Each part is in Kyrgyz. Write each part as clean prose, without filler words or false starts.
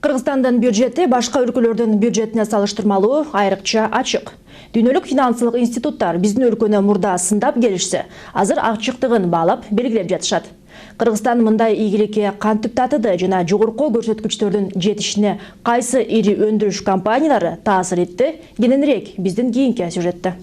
Кыргызстандын бюджети башка өлкөлөрдүн бюджетине салыштырмалуу айрыкча ачык. Дүйнөлүк финансылык институттар биздин өлкөнү мурда сындап келишсе, азыр ачыктыгын баалап белгилеп жатышат. Кыргызстан мындай ийгиликке кантип татыды жана жогорку көрсөткүчтөрдүн жетишине кайсы ири өндүрүш компаниялары таасир этти? Кененирээк биздин кийинки сюжетте.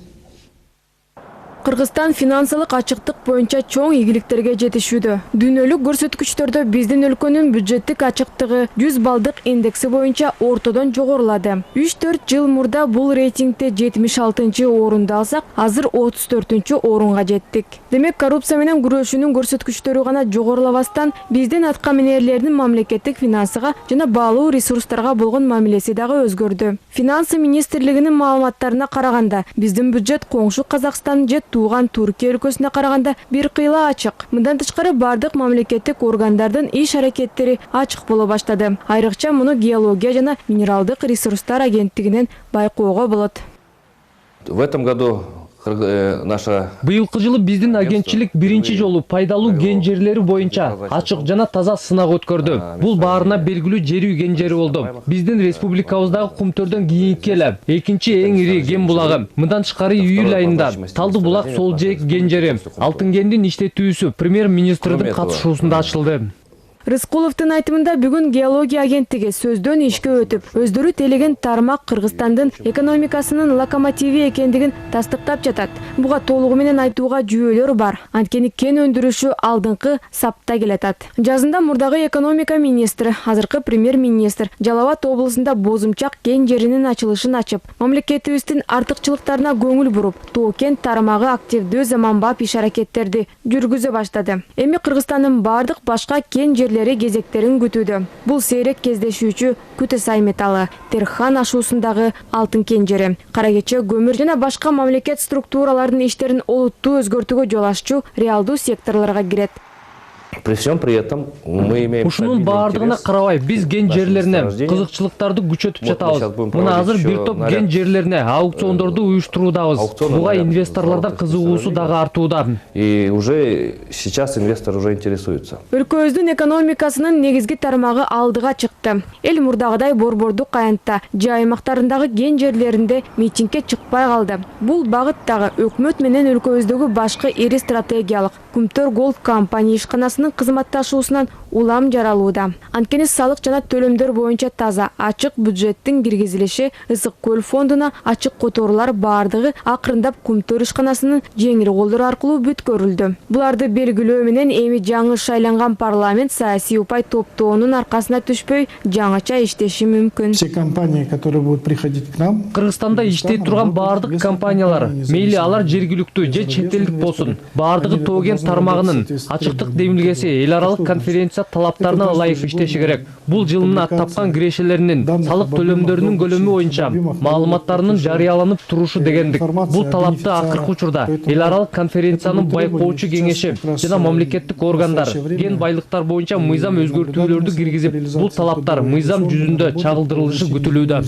Кыргызстан финансылык ачыктык боюнча чоң ийгиликтерге жетишүүдө. Дүйнөлүк көрсөткүчтөрдө биздин өлкөнүн бюджеттик ачыктыгы 100 балдык индекси боюнча ортодон жогорулады. 3-4 жыл мурда бул рейтингде 76-орунду алсак, азыр 34-орунга жеттик. Демек, коррупция менен күрөшүүнүн көрсөткүчтөрү гана жогорулабастан, биздин аткаминерлердин мамлекеттик финансыга жана баалуу ресурстарга болгон мамилеси дагы өзгөрдү. Финансы министрлигинин маалыматтарына караганда, биздин бюджет коңшу Казакстан же тууган Түркия өлкөсүнө караганда бир кыйла ачык. Мындан тышкары бардык мамлекеттик органдардын иш аракеттери ачык боло баштады. Айрыкча муну геология жана минералдык ресурстар агенттигинен байкоого болот. В этом году Быйылкы жылы биздин агентчилик биринчи жолу пайдалуу кен жерлери боюнча ачык жана таза сынак өткөрдү. Бул баарына белгилүү жер үй кен жери болду. Биздин республикабыздагы Кумтөрдөн кийинки эле экинчи эң ири кен булагы. Мындан тышкары июль айында Талды булак сол жээк кен жери алтын кендин иштетүүсү премьер-министрдин катышуусунда ачылды. Рыскуловдун айтымында бүгүн геология агенттиги сөздөн ишке өтүп, өздөрү телеген тармак Кыргызстандын экономикасынын локомотиви экендигин тастыктап жатат. Буга толугу менен айтууга жүйөлөр бар. Анткени кен өндүрүшү алдыңкы сапта келатат. Жазында мурдагы экономика министри, азыркы премьер-министр Жалал Абад облусунда Бозумчак кен жеринин ачылышын ачып, мамлекетибиздин артыкчылыктарына көңүл буруп, тоо кен тармагы активдүү заманбап иш аракеттерди жүргүзө баштады. Эми Кыргызстандын бардык башка кен жерлери кезектерин күтүүдө. Бул сейрек кездешүүчү Күтөсай металлы, Терхан ашуусундагы алтын кен жери, Каракече көмүр жана башка мамлекет структуралардын иштерин олуттуу өзгөртүүгө жол аччу реалдуу секторлорго кирет. При всем при этом мы имеем ушунун баардыгына карабай биз кен жерлерине кызыкчылыктарды күчөтүп жатабыз. Мына азыр бир топ кен жерлерине аукциондорду уюштуруудабыз. Буга инвесторлордун кызыгуусу дагы артууда. И уже сейчас инвестор уже интересуется. Өлкөбүздүн экономикасынын негизги тармагы алдыга чыкты. Эл мурдагыдай борбордук аянтта, жай аймактарындагы кен жерлеринде митингге чыкпай калды. Бул багыттагы өкмөт менен өлкөбүздөгү башкы ири стратегиялык Кумтөр Голд компания ишканасынын кызматташуусунан улам жаралууда. Анткени салык жана төлөмдөр боюнча таза, ачык бюджеттин киргизилиши Ысык көл фондуна ачык которуулар бардыгы акырындап Кумтөр ишканасынын жеңил колдору аркылуу бүткөрүлдү. Буларды белгилөө менен эми жаңы шайланган парламент саясий упай топтоонун аркасына түшпөй жаңыча иштеши мүмкүн. Все компании, которые будут приходить к нам, Кыргызстанда иштей турган бардык компаниялар, мейли алар жергиликтүү же чет элдик болсун, бардыгы тоо кен тармагынын ачыктык демилгеси эл аралык конференция талаптарына ылайык иштеши керек. Бул жылына тапкан кирешелеринин, салык төлөмдөрүнүн көлөмү боюнча маалыматтарынын жарыяланып турушу дегендик. Бул талапты акыркы учурда эл аралык конференциянын байкоочу кеңеши жана мамлекеттик органдар кен байлыктар боюнча мыйзам өзгөртүүлөрдү киргизип, бул талаптар мыйзам жүзүндө чагылдырылышы күтүлүүдө.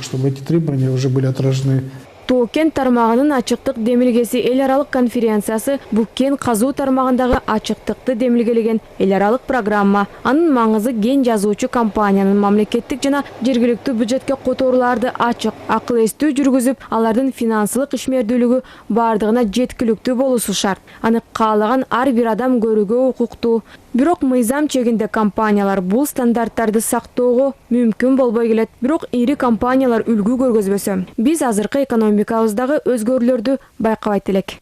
чтобы эти требования уже были отражены. Тоо кен тармагынын ачыктык демилгеси эл аралык конференциясы бул кен казуу тармагындагы ачыктыкты демилгелеген эл аралык программа. Анын маңызы кен жазуучу компаниянын мамлекеттик жана жергиликтүү бюджетке которууларды ачык, акыл эстүү жүргүзүп, алардын финансылык ишмердүүлүгү бардыгына жеткиликтүү болуусу шарт. Аны каалаган ар бир адам көрүүгө укуктуу. Бирок мыйзам чегинде компаниялар бул стандарттарды сактоого мүмкүн болбой келет. Бирок ири компаниялар үлгү көргөзбөсө, биз азыркы экономикабыздагы өзгөрүүлөрдү байкабайт элек.